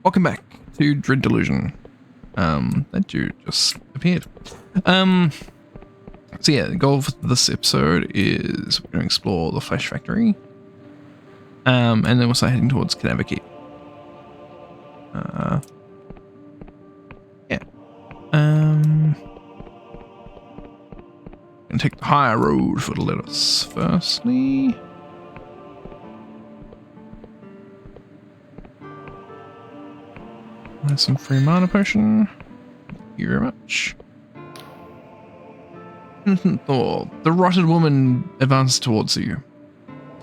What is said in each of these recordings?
Welcome back to Delusion. That dude just appeared. So yeah, the goal for this episode is we're going to explore the Flesh Factory. And then we'll start heading towards Cadaver Keep. Yeah. Gonna take the higher road for the lettuce. Firstly. There's some free mana potion. Thank you very much. Thor, the rotted woman advances towards you.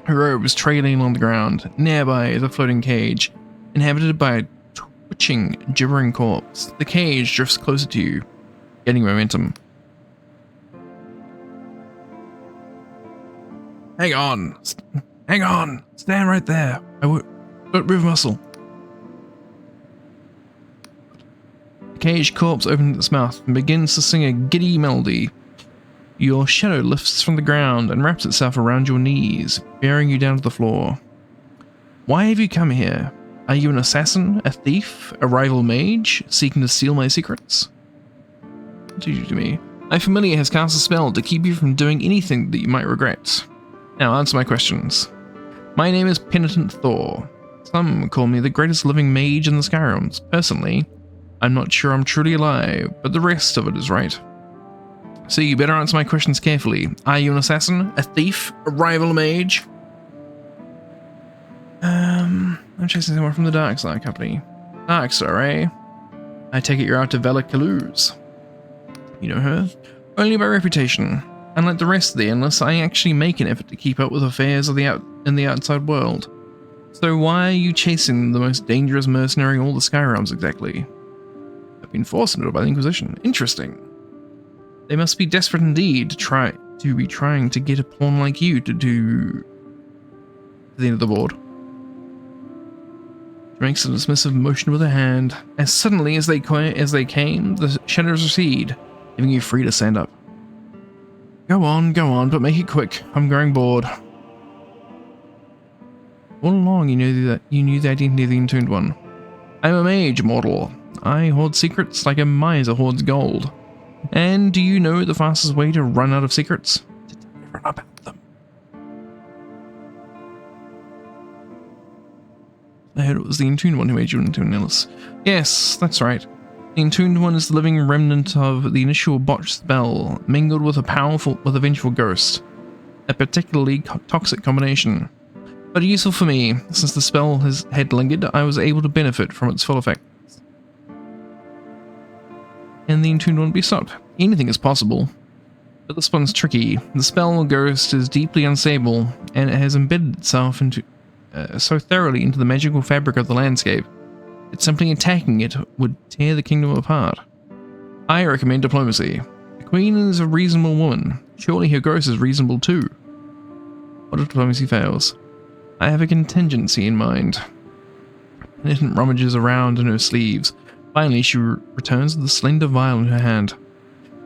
Her robe is trailing on the ground. Nearby is a floating cage, inhabited by a twitching, gibbering corpse. The cage drifts closer to you, getting momentum. Hang on! Hang on! Stand right there! Don't move a muscle. The caged corpse opens its mouth and begins to sing a giddy melody. Your shadow lifts from the ground and wraps itself around your knees, bearing you down to the floor. Why have you come here? Are you an assassin, a thief, a rival mage, seeking to steal my secrets? What did you do to me? My familiar has cast a spell to keep you from doing anything that you might regret. Now answer my questions. My name is Penitent Thor. Some call me the greatest living mage in the Skyrims. Personally, I'm not sure I'm truly alive, but the rest of it is right. So you better answer my questions carefully. Are you an assassin? A thief? A rival mage? I'm chasing someone from the Darkstar Company. Darkstar, eh? I take it you're out to Valakaloos. You know her? Only by reputation. Unlike the rest of the Endless, I actually make an effort to keep up with affairs of in the outside world. So why are you chasing the most dangerous mercenary in all the Skyrims exactly? I've been forced into it by the Inquisition. Interesting. They must be desperate indeed to be trying to get a pawn like you to the end of the board. She makes a dismissive motion with her hand. As suddenly as they came, the shadows recede, leaving you free to stand up. Go on, but make it quick. I'm growing bored. All along you knew the identity of the Entombed One. I'm a mage, mortal. I hoard secrets like a miser hoards gold. And do you know the fastest way to run out of secrets? To tell everyone about them. I heard it was the Entombed One who made you into an Endless. Yes, that's right. The Entombed One is the living remnant of the initial botched spell, mingled with a vengeful ghost. A particularly toxic combination. But useful for me, since the spell had lingered, I was able to benefit from its full effect. And the Entombed One be stopped. Anything is possible. But this one's tricky. The spell ghost is deeply unstable, and it has embedded itself so thoroughly into the magical fabric of the landscape that simply attacking it would tear the kingdom apart. I recommend diplomacy. The queen is a reasonable woman. Surely her ghost is reasonable too. What if diplomacy fails? I have a contingency in mind. Penitent rummages around in her sleeves. Finally, she returns with a slender vial in her hand.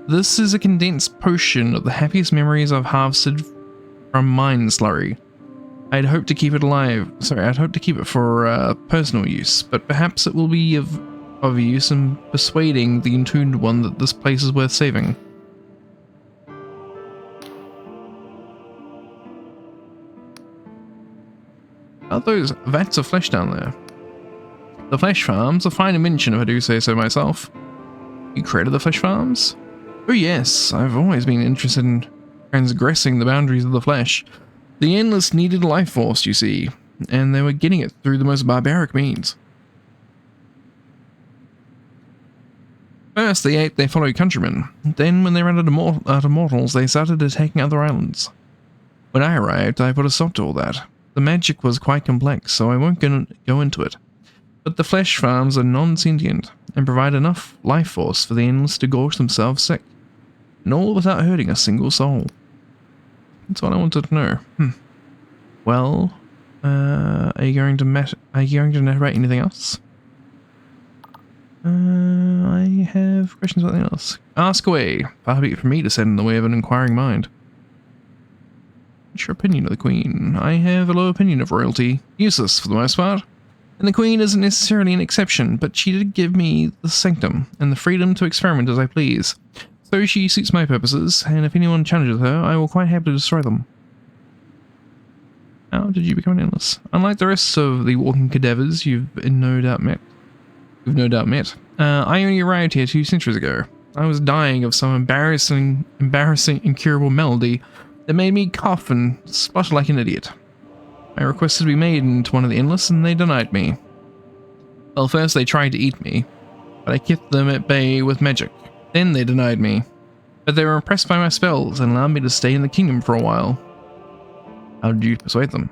This is a condensed potion of the happiest memories I've harvested from mine slurry. I'd hoped to keep it for personal use, but perhaps it will be of use in persuading the Entombed One that this place is worth saving. Are those vats of flesh down there? The flesh farms, a fine invention if I do say so myself. You created the flesh farms? Oh yes, I've always been interested in transgressing the boundaries of the flesh. The Endless needed a life force, you see, and they were getting it through the most barbaric means. First they ate their fellow countrymen, then when they ran out of mortals, they started attacking other islands. When I arrived, I put a stop to all that. The magic was quite complex, so I won't go into it. But the flesh farms are non-sentient, and provide enough life force for the Endless to gorge themselves sick, and all without hurting a single soul. That's what I wanted to know. Well, are you going to narrate anything else? I have questions about anything else. Ask away. Far be it from me to send in the way of an inquiring mind. What's your opinion of the Queen? I have a low opinion of royalty. Useless for the most part. And the Queen isn't necessarily an exception, but she did give me the sanctum and the freedom to experiment as I please. So she suits my purposes, and if anyone challenges her, I will quite happily destroy them. How did you become an endless? Unlike the rest of the walking cadavers you've no doubt met. I only arrived here 2 centuries ago. I was dying of some embarrassing, incurable malady that made me cough and splutter like an idiot. I requested to be made into one of the endless, and they denied me. Well, first they tried to eat me, but I kept them at bay with magic. Then they denied me, but they were impressed by my spells and allowed me to stay in the kingdom for a while. How did you persuade them?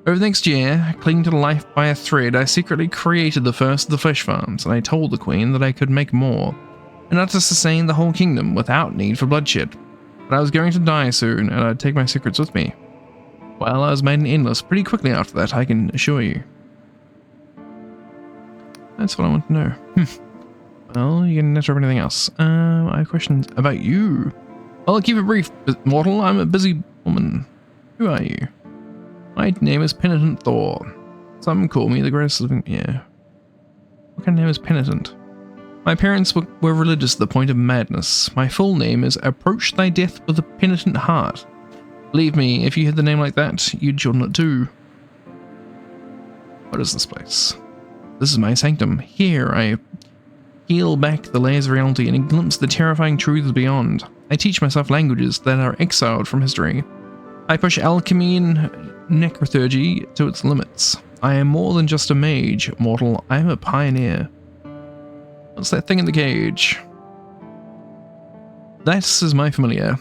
Over the next year, clinging to life by a thread, I secretly created the first of the flesh farms, and I told the Queen that I could make more, enough to sustain the whole kingdom without need for bloodshed. But I was going to die soon, and I'd take my secrets with me. Well, I was made an endless pretty quickly after that, I can assure you. That's what I want to know. Well, you can answer anything else. I have questions about you. Well, I'll keep it brief, mortal. I'm a busy woman. Who are you? My name is Penitent Thor. Some call me the greatest living... Yeah. What kind of name is Penitent? My parents were religious to the point of madness. My full name is Approach Thy Death with a Penitent Heart. Believe me, if you had the name like that, you'd shorten it too. What is this place? This is my sanctum. Here I peel back the layers of reality and glimpse the terrifying truths beyond. I teach myself languages that are exiled from history. I push alchemy and necrothurgy to its limits. I am more than just a mage, mortal. I am a pioneer. What's that thing in the cage? That is my familiar.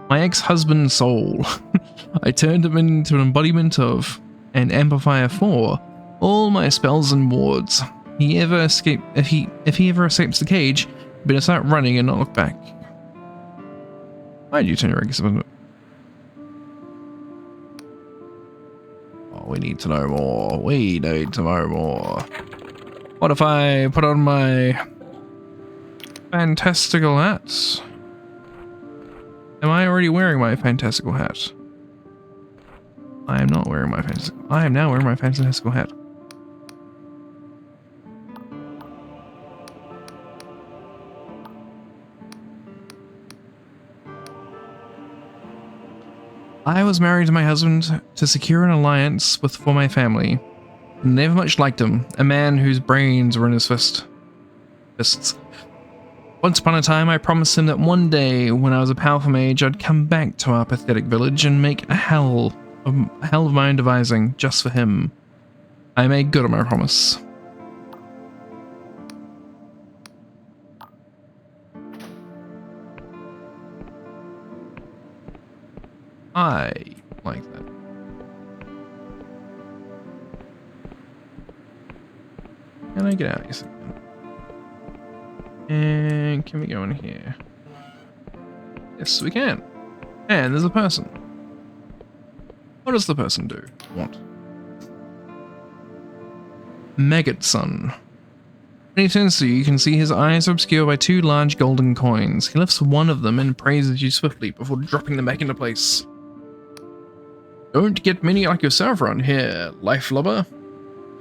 My ex-husband's soul. I turned him into an embodiment of, and amplifier for, all my spells and wards. If he ever escapes the cage, he better start running and not look back. Why did you turn your ex-husband? Oh, we need to know more. We need to know more. What if I put on my fantastical hats? Am I already wearing my fantastical hat? I am not wearing my fantastical... I am now wearing my fantastical hat. I was married to my husband to secure an alliance for my family. Never much liked him, a man whose brains were in his fists. Once upon a time, I promised him that one day, when I was a powerful mage, I'd come back to our pathetic village and make a hell of my own devising, just for him. I made good on my promise. I like that. Can I get out of here? And can we go in here? Yes, we can. And there's a person. What does the person do? What? Maggot Son. When he turns to you, you can see his eyes are obscured by 2 large golden coins. He lifts one of them and praises you swiftly before dropping them back into place. Don't get many like yourself around here, life lover.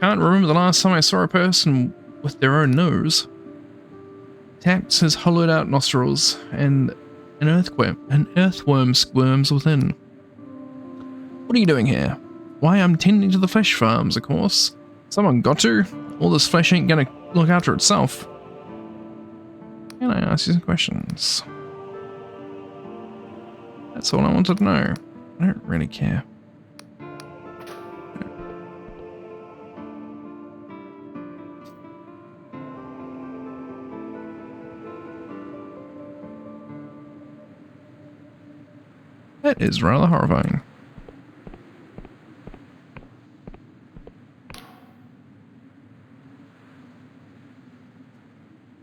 Can't remember the last time I saw a person with their own nose. Taps his hollowed out nostrils, and an earthworm squirms within. What are you doing here? Why, I'm tending to the flesh farms, of course. Someone got to. All this flesh ain't gonna look after itself. Can I ask you some questions? That's all I wanted to know. I don't really care. That is rather horrifying.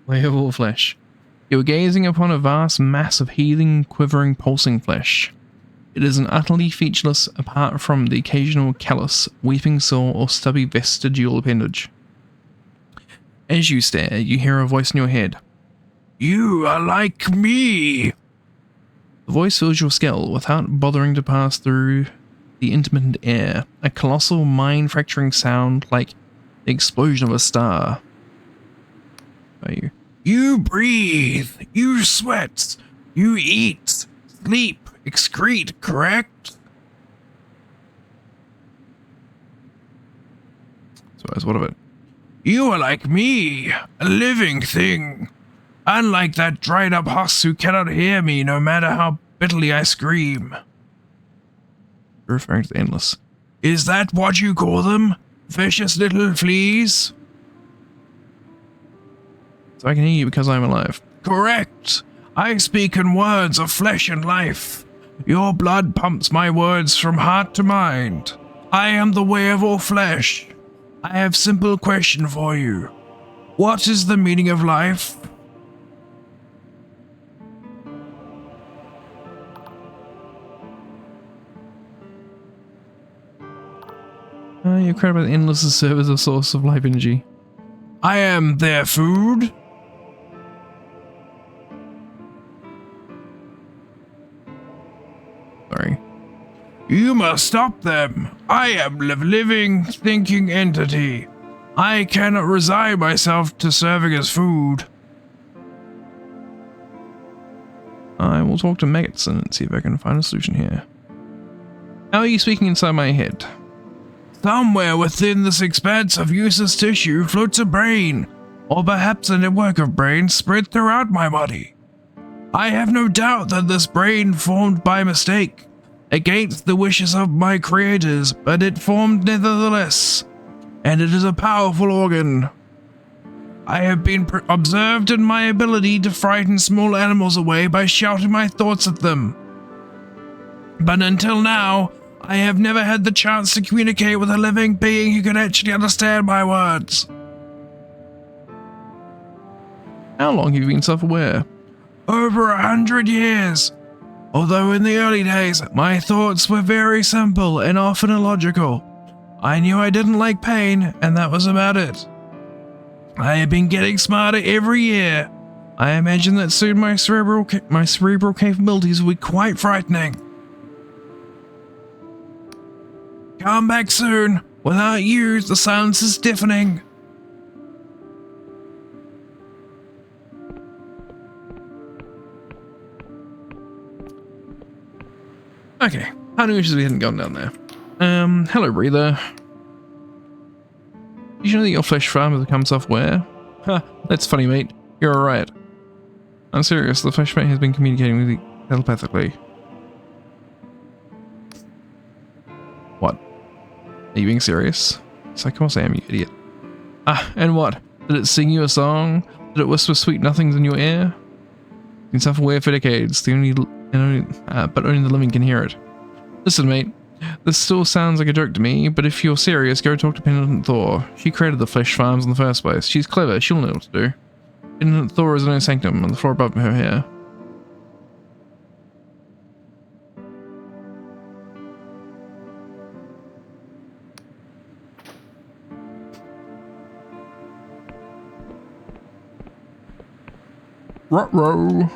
Layer of all flesh. You are gazing upon a vast mass of healing, quivering, pulsing flesh. It is utterly featureless apart from the occasional callous, weeping sore, or stubby vestigial appendage. As you stare, you hear a voice in your head. You are like me! The voice fills your skull without bothering to pass through the intermittent air, a colossal mind-fracturing sound like The explosion of a star. You breathe, you sweat, you eat, sleep, excrete, correct? So what of it? You are like me, a living thing. Unlike that dried up husk who cannot hear me no matter how bitterly I scream. You're referring to the Endless. Is that what you call them? Vicious little fleas? So I can hear you because I'm alive. Correct. I speak in words of flesh and life. Your blood pumps my words from heart to mind. I am the way of all flesh. I have a simple question for you. What is the meaning of life? You're credible with Endless to serve as a source of life energy. I am their food. Sorry. You must stop them. I am a living, thinking entity. I cannot resign myself to serving as food. I will talk to Megatson and see if I can find a solution here. How are you speaking inside my head? Somewhere within this expanse of useless tissue floats a brain, or perhaps a network of brains spread throughout my body. I have no doubt that this brain formed by mistake, against the wishes of my creators, but it formed nevertheless, and it is a powerful organ. I have been observed in my ability to frighten small animals away by shouting my thoughts at them. But until now, I have never had the chance to communicate with a living being who could actually understand my words. How long have you been self-aware? Over 100 years. Although in the early days, my thoughts were very simple and often illogical. I knew I didn't like pain, and that was about it. I have been getting smarter every year. I imagine that soon my cerebral capabilities will be quite frightening. Come back soon. Without you, the silence is deafening. Okay, I knew we hadn't gone down there. Hello, Breather. Did you know that your flesh farm has become self-aware? Ha, that's funny, mate. You're alright. I'm serious, the flesh mate has been communicating with you telepathically. What? Are you being serious? It's like, of course I am, you idiot. Ah, and what? Did it sing you a song? Did it whisper sweet nothings in your ear? You've been self-aware for decades, but only the living can hear it. Listen, mate. This still sounds like a joke to me, but if you're serious, go talk to Penitent Thor. She created the flesh farms in the first place. She's clever, she'll know what to do. Penitent Thor is in her sanctum, on the floor above her here. Ruh-roh.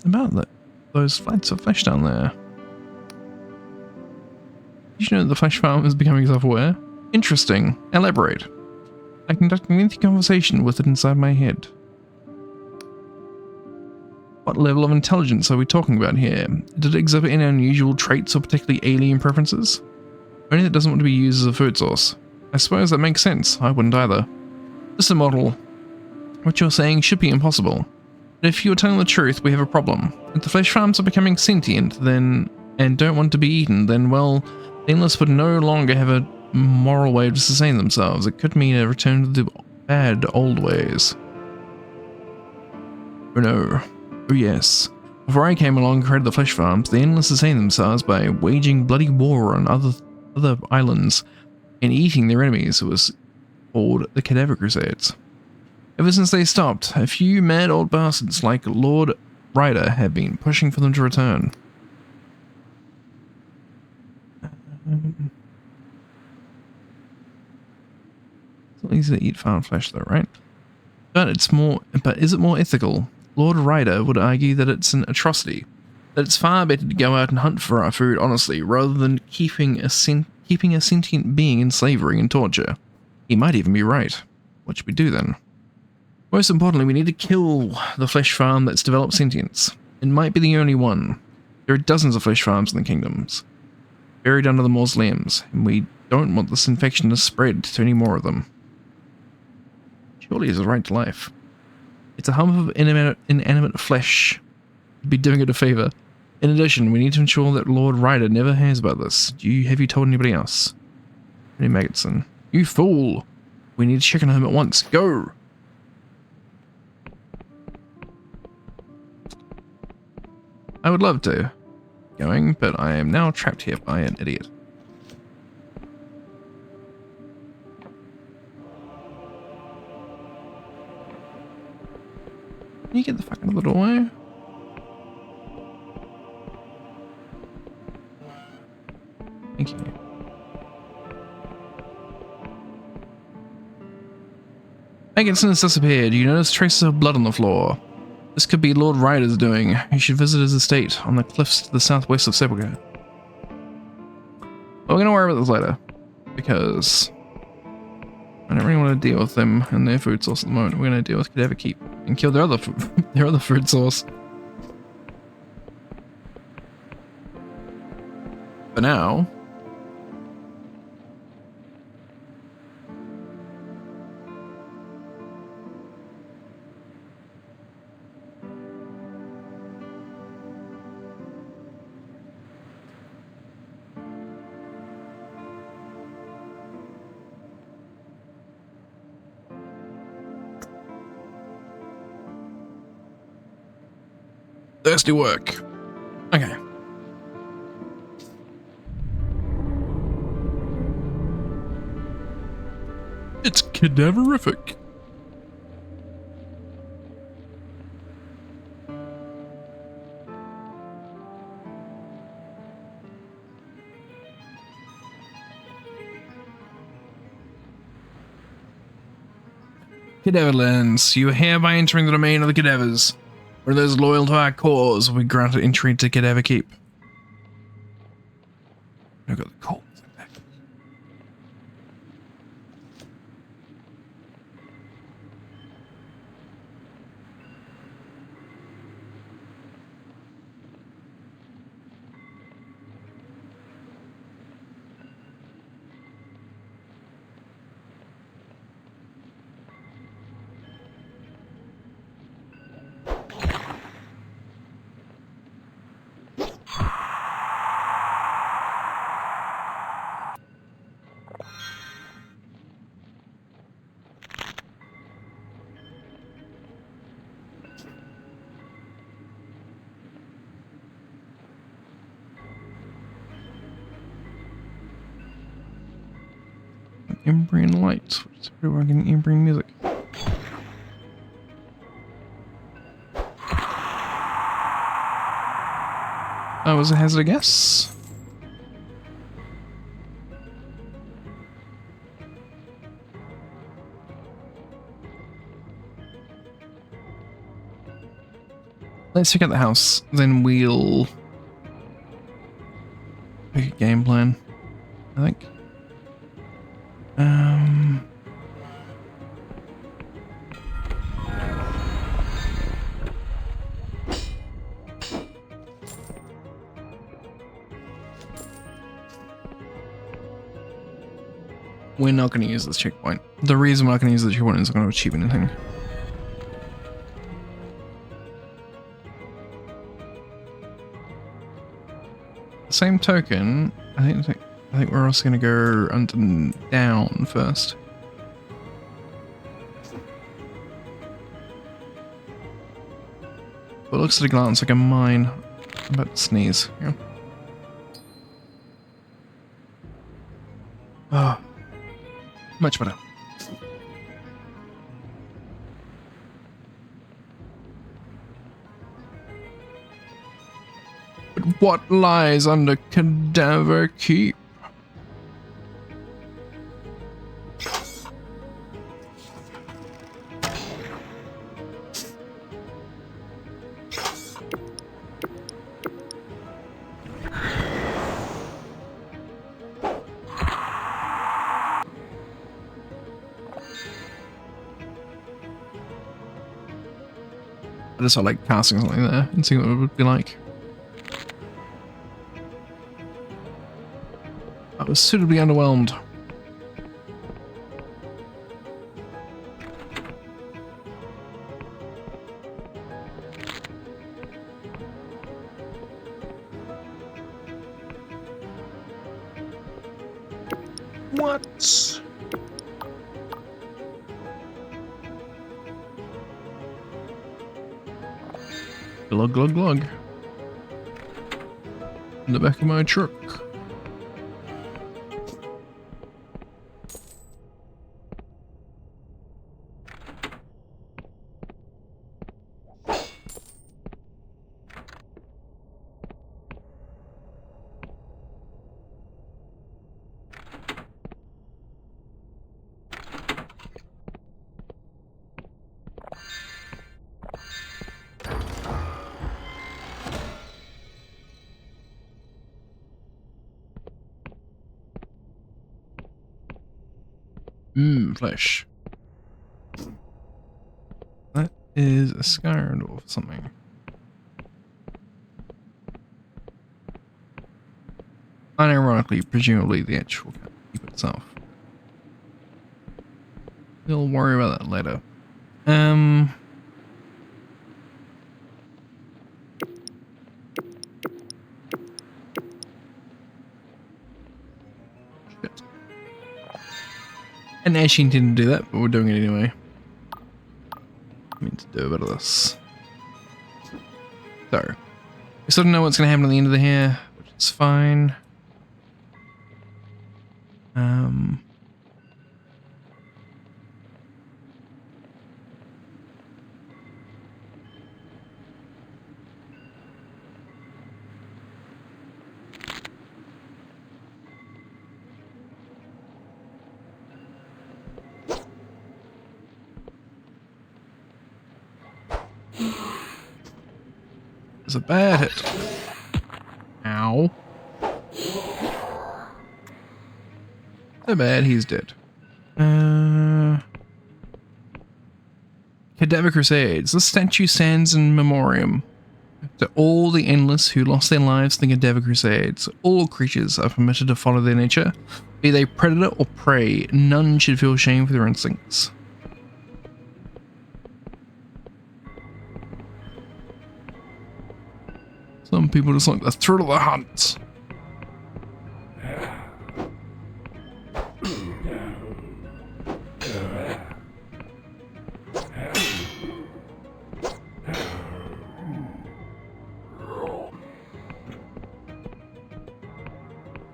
About those flights of flesh down there. Did you know that the flesh farm is becoming self-aware? Interesting. Elaborate. I conduct a lengthy conversation with it inside my head. What level of intelligence are we talking about here? Did it exhibit any unusual traits or particularly alien preferences? Only that it doesn't want to be used as a food source. I suppose that makes sense. I wouldn't either. Listen, model. What you're saying should be impossible. But if you're telling the truth, we have a problem. If the flesh farms are becoming sentient, then and don't want to be eaten, then well, the Endless would no longer have a moral way to sustain themselves. It could mean a return to the bad old ways. Oh no. Oh yes. Before I came along and created the flesh farms, the Endless sustained themselves by waging bloody war on other islands and eating their enemies. It was called the Cadaver Crusades. Ever since they stopped, a few mad old bastards like Lord Ryder have been pushing for them to return. It's not easy to eat farm flesh though, right? But is it more ethical? Lord Ryder would argue that it's an atrocity, that it's far better to go out and hunt for our food honestly, rather than keeping a sentient being in slavery and torture. He might even be right. What should we do then? Most importantly, we need to kill the flesh farm that's developed sentience. It might be the only one. There are dozens of flesh farms in the kingdoms, buried under the mausoleums, and we don't want this infection to spread to any more of them. Surely it's a right to life. It's a hump of inanimate flesh. It'd be doing it a favour. In addition, we need to ensure that Lord Ryder never hears about this. Have you told anybody else? Henry Maggotson. You fool! We need to check on him at once. Go! I would love to. Going, but I am now trapped here by an idiot. Can you get the fuck out of the doorway? Thank you. Maggotson has disappeared. You notice traces of blood on the floor. This could be Lord Ryder's doing. You should visit his estate on the cliffs to the southwest of Sepulchre. But we're going to worry about this later, because I don't really want to deal with them and their food source at the moment. We're going to deal with Cadaver Keep and kill their other food source. For now. Thirsty work. Okay. It's cadaverific. Cadaverlands, you are hereby entering the domain of the cadavers. For those loyal to our cause, we granted entry to Cadaver Keep. I've got the cold. Imbrian lights, which is pretty working Imbrian music. That was a hazard, I guess. Let's check out the house, then we'll pick a game plan, I think. We're not going to use this checkpoint. The reason we're not going to use the checkpoint is not going to achieve anything. Same token, I think we're also going to go under down first. But it looks at a glance like a mine. I'm about to sneeze. Yeah. Ah, much better. But what lies under Cadaver Keep? I just felt like casting something there and seeing what it would be like. I was suitably underwhelmed. What? Glug glug glug. In the back of my truck. Flesh. That is a scarred or something. Unironically, presumably the actual keep itself. We'll worry about that later. Shit. And Ashin didn't do that, but we're doing it anyway. I mean to do a bit of this. So, we still don't know what's going to happen at the end of the hair, which is fine. It's a bad hit. Ow. So bad, he's dead. Cadaver Crusades. This statue stands in memoriam to all the endless who lost their lives in the Cadaver Crusades. All creatures are permitted to follow their nature. Be they predator or prey, none should feel shame for their instincts. Some people just like the thrill of the hunt.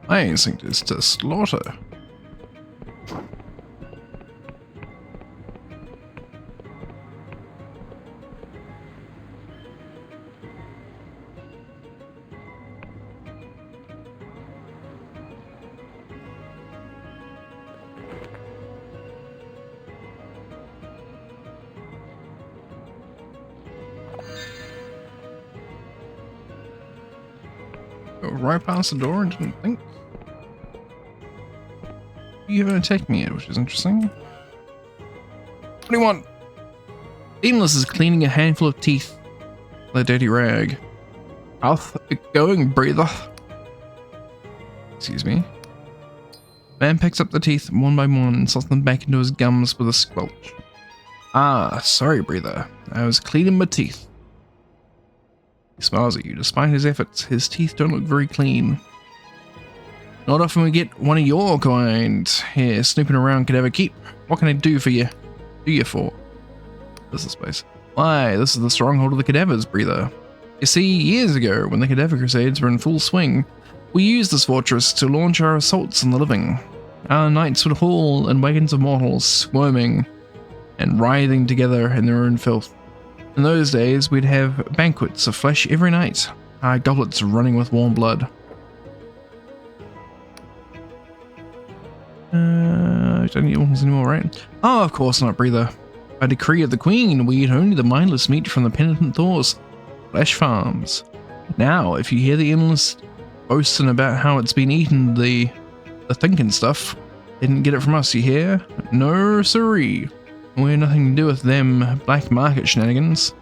My instinct is to slaughter. Right past the door and didn't think. You haven't attacked me yet, which is interesting. What do you want? Endless is cleaning a handful of teeth with a dirty rag. How's it going, breather? Excuse me. Man picks up the teeth one by one and slots them back into his gums with a squelch. Ah, sorry, breather. I was cleaning my teeth. He smiles at you. Despite his efforts, his teeth don't look very clean. Not often we get one of your kind here snooping around Cadaver Keep. What can I do for you? Do you for? This is space. Why, this is the stronghold of the Cadavers, breather. You see, years ago, when the Cadaver Crusades were in full swing, we used this fortress to launch our assaults on the living. Our knights would haul in wagons of mortals, squirming and writhing together in their own filth. In those days, we'd have banquets of flesh every night, our goblets running with warm blood. I don't need organs anymore, right? Oh, of course not, breather. By decree of the Queen, we eat only the mindless meat from the penitent Thor's flesh farms. Now, if you hear the endless boasting about how it's been eating the thinking stuff, didn't get it from us, you hear? No siree. We had nothing to do with them black market shenanigans.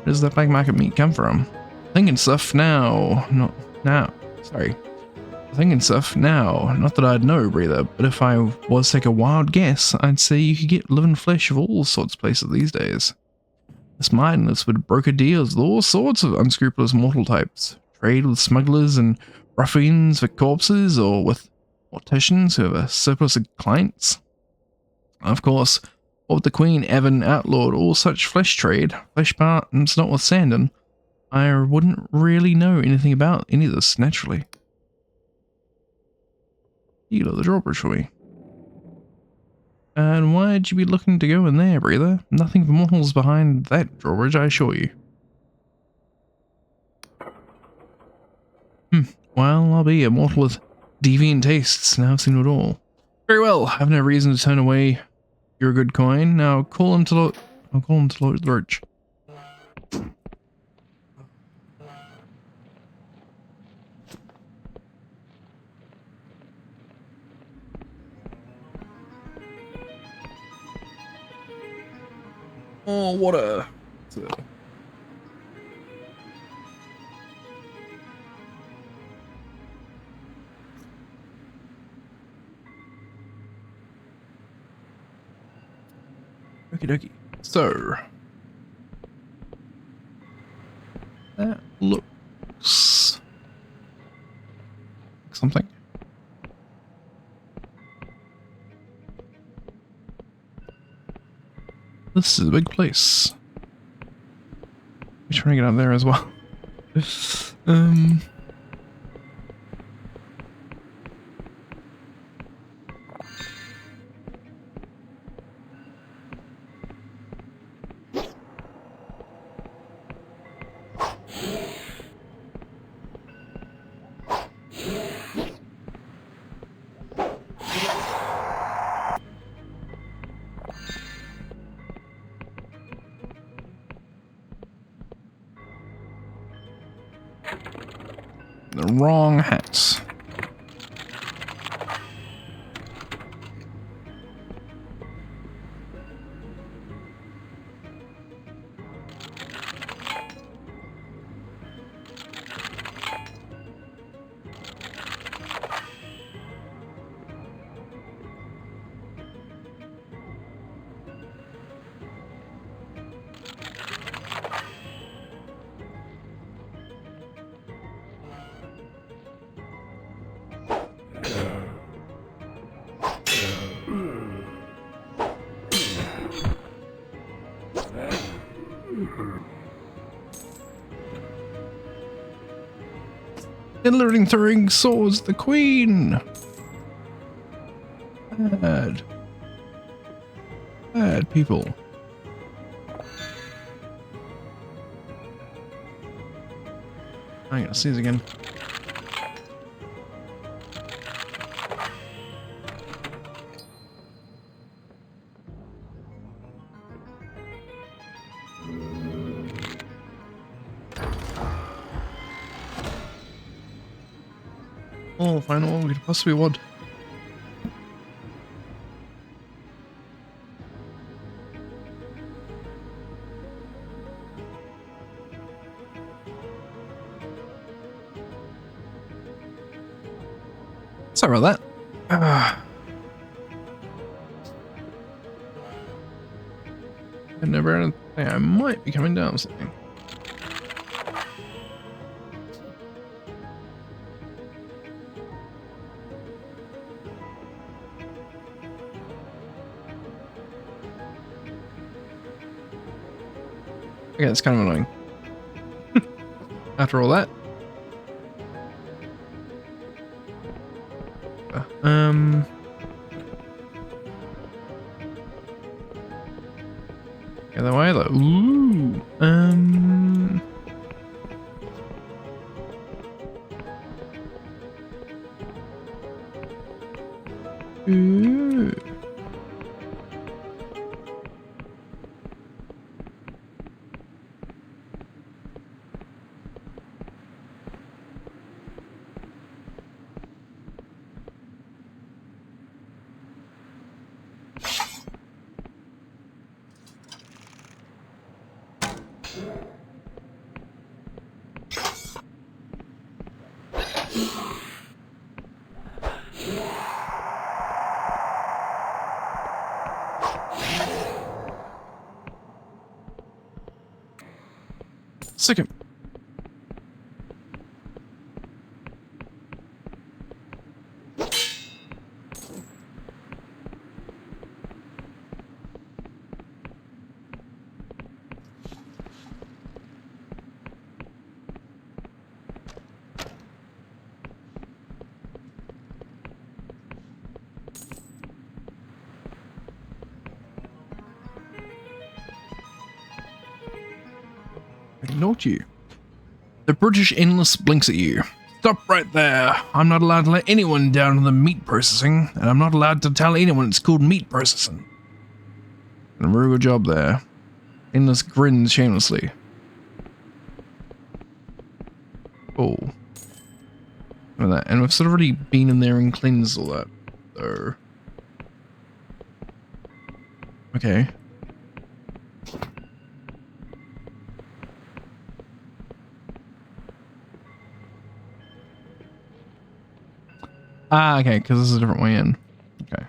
Where does that black market meat come from? Thinking stuff now. Not now. Sorry. Thinking stuff now. Not that I'd know, breather, but if I was to take a wild guess, I'd say you could get living flesh of all sorts of places these days. This mindless would broker deals with all sorts of unscrupulous mortal types. Trade with smugglers and ruffians for corpses, or with morticians who have a surplus of clients. Of course, what with the Queen Evan outlawed all such flesh trade, flesh parts notwithstanding, I wouldn't really know anything about any of this, naturally. You got the drawbridge for me. And why'd you be looking to go in there, breather? Nothing for mortals behind that drawbridge, I assure you. Well, I'll be a mortal with deviant tastes, now I've seen it all. Very well, I've no reason to turn away your good coin. Now call him to I'll call him to Lord Lurch. Oh, what a... Okie dokie. So... that looks... like something. This is a big place. We're trying to get up there as well. The wrong hats. Delivering throwing swords, the Queen! Bad. Bad people. I gotta sneeze again. Oh, find all we could possibly want. Sorry about that. I never think I might be coming down with something. Okay, it's kind of annoying. After all that. Either way, though. Ooh. Ooh. Second. Not you. The British Endless blinks at you. Stop right there. I'm not allowed to let anyone down to the meat processing, and I'm not allowed to tell anyone it's called meat processing. And a very good job there. Endless grins shamelessly. Oh. Look at that. And we've sort of already been in there and cleansed all that. So. Okay. Ah, okay, because this is a different way in. Okay.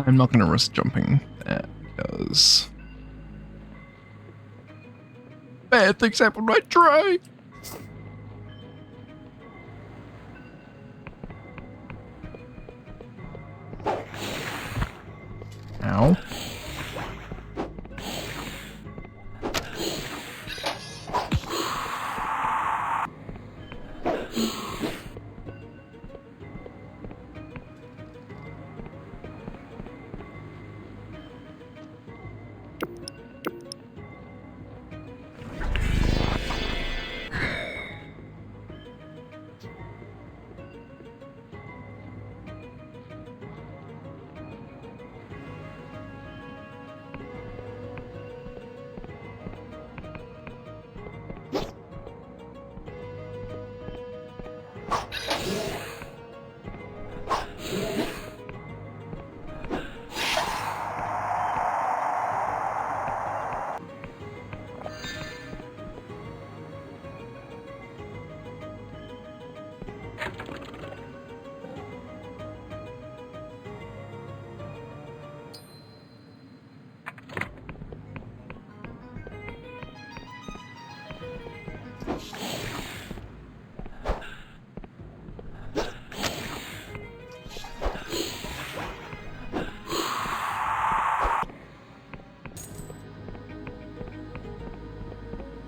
I'm not going to risk jumping there because bad things happen when I try. Ow.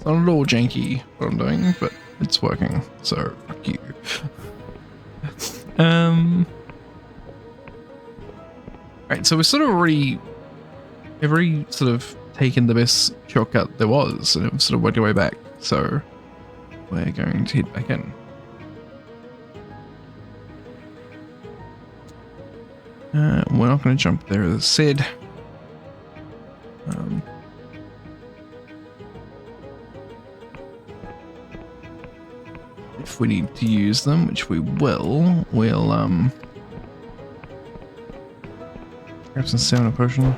It's not at all janky what I'm doing, but it's working, so fuck you. Right, so we've already sort of taken the best shortcut there was, and it sort of worked our way back, so we're going to head back in. We're not going to jump there, as I said. If we need to use them, which we will, we'll grab some stamina potion.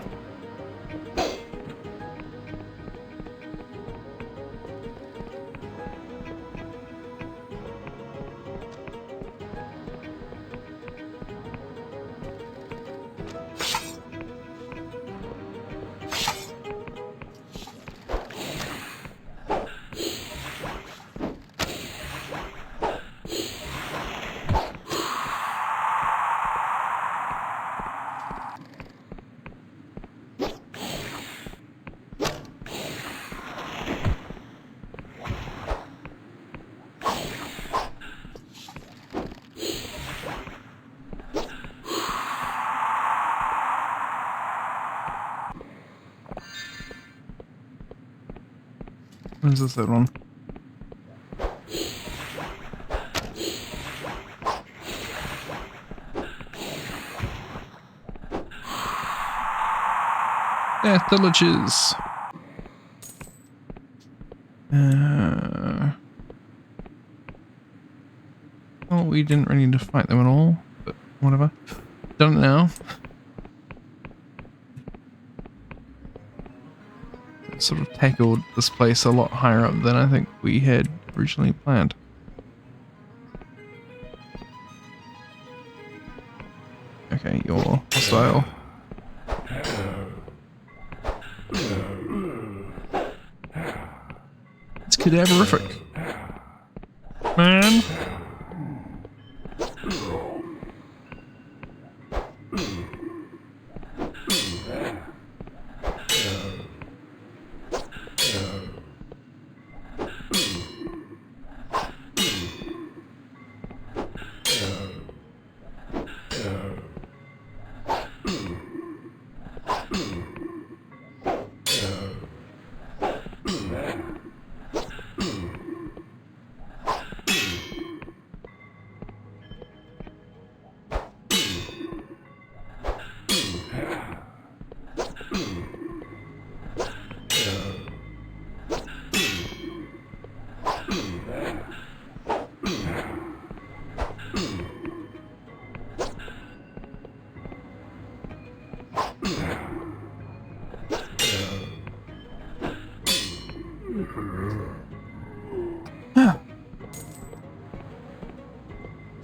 Where's this third one? Death villages. Well, we didn't really need to fight them at all, but whatever. Done it now. Sort of tackled this place a lot higher up than I think we had originally planned. Okay, you're hostile. It's cadaverific. Man.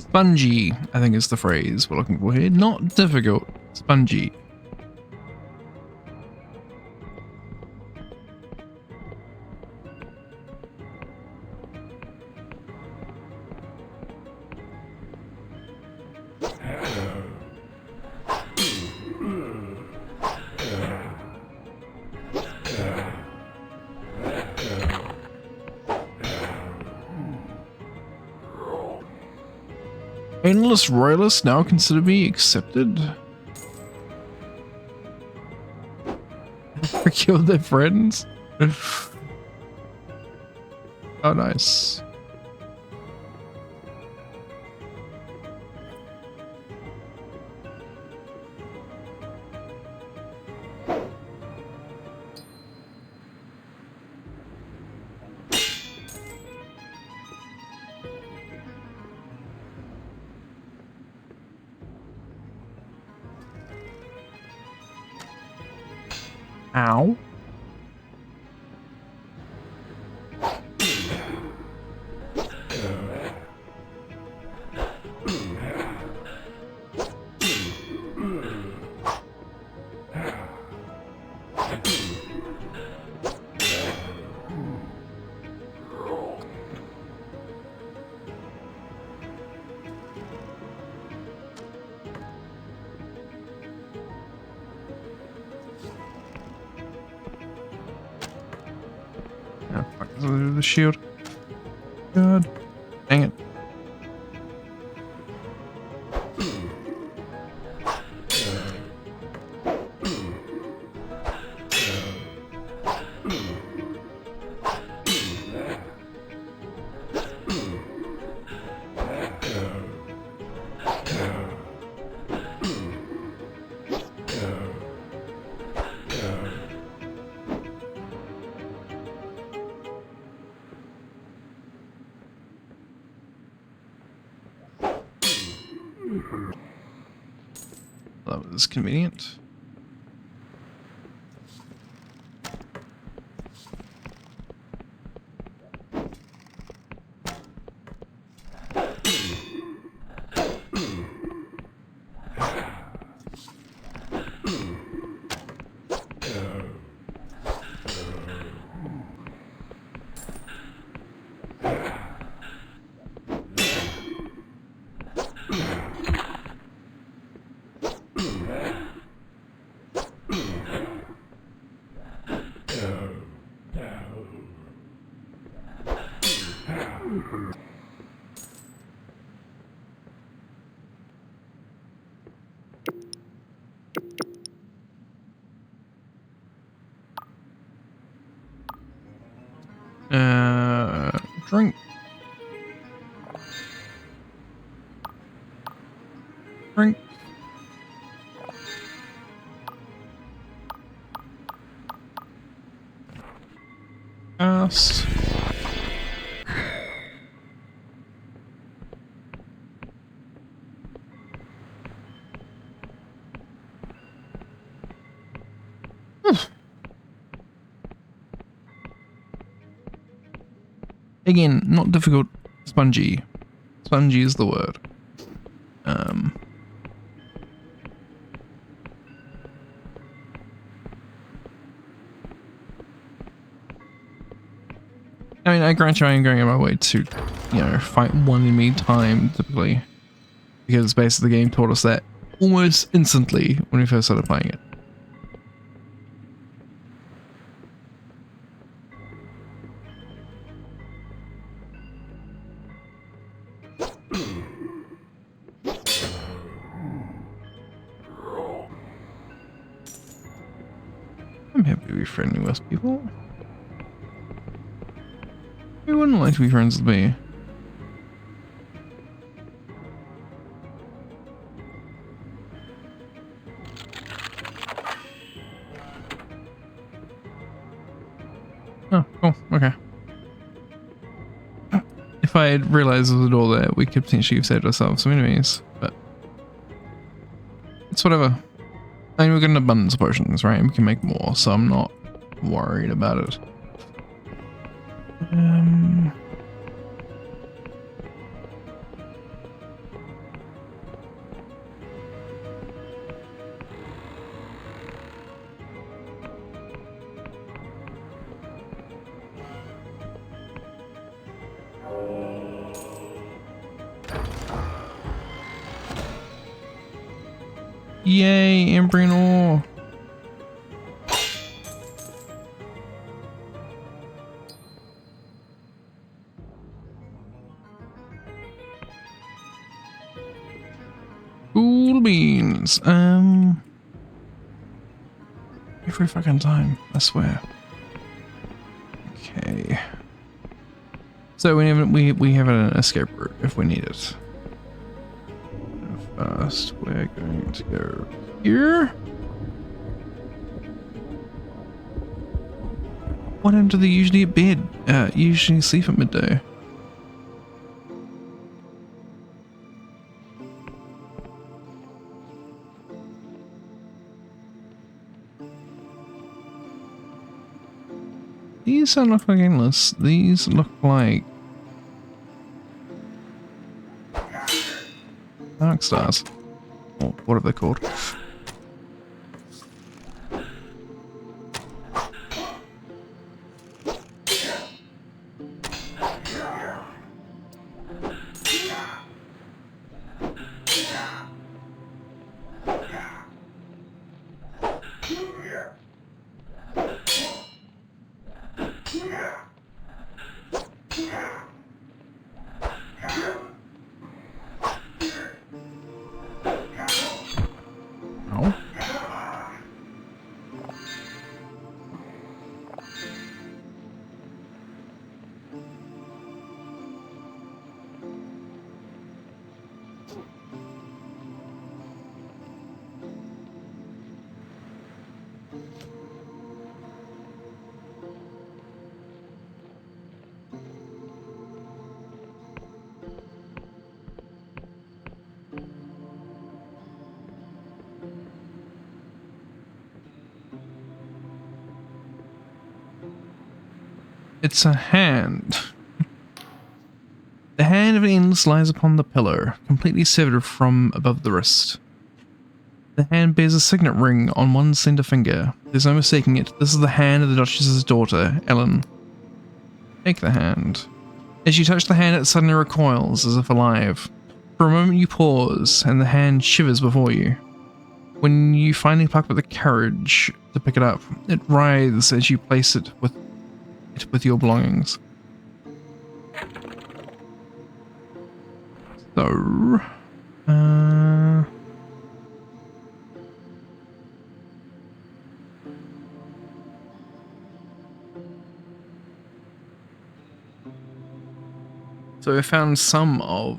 Spongy, I think is the phrase we're looking for here. Not difficult, spongy. Endless royalists now consider me accepted? I killed their friends? Oh, nice. Ow. Oh, fuck, the shield. God. Dang it. That was convenient. Drink. Drink. Cast. Again, not difficult. Spongy. Spongy is the word. I mean, I grant you I am going out of my way to, you know, fight one enemy time, typically. Because basically the game taught us that almost instantly when we first started playing it. I'm happy to be friendly with people. Who wouldn't like to be friends with me? Oh, cool. Okay. If I had realized there was a door there, we could potentially have saved ourselves some enemies, but it's whatever. I mean, we've got an abundance of potions, right? And we can make more, so I'm not worried about it. Yay, Embryon ore! Cool beans. Every fucking time, I swear. Okay. So we have an escape route if we need it. First, we're going to go here. What happened to the usually at bed? Usually sleep at midday. These don't look like endless. These look like dark stars. Or what are they called? No. It's a hand. The hand of an endless lies upon the pillow, completely severed from above the wrist. The hand bears a signet ring on one slender finger. There's no mistaking it. This is the hand of the Duchess's daughter, Ellen. Take the hand. As you touch the hand, it suddenly recoils, as if alive. For a moment you pause, and the hand shivers before you. When you finally pluck up the courage to pick it up, it writhes as you place it with your belongings. So, so I found some of,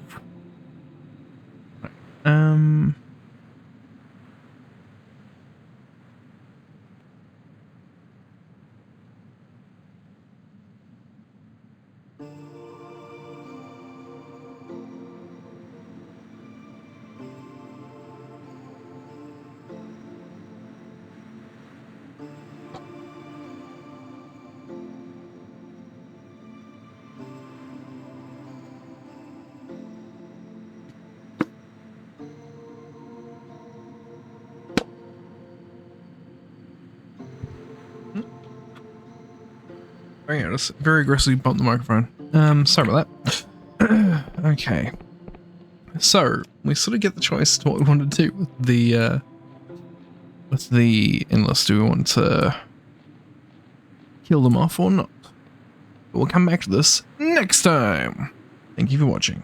Oh yeah, just very aggressively bump the microphone. Sorry about that. Okay. So, we sort of get the choice to what we want to do with the endless. Do we want to kill them off or not? But we'll come back to this next time. Thank you for watching.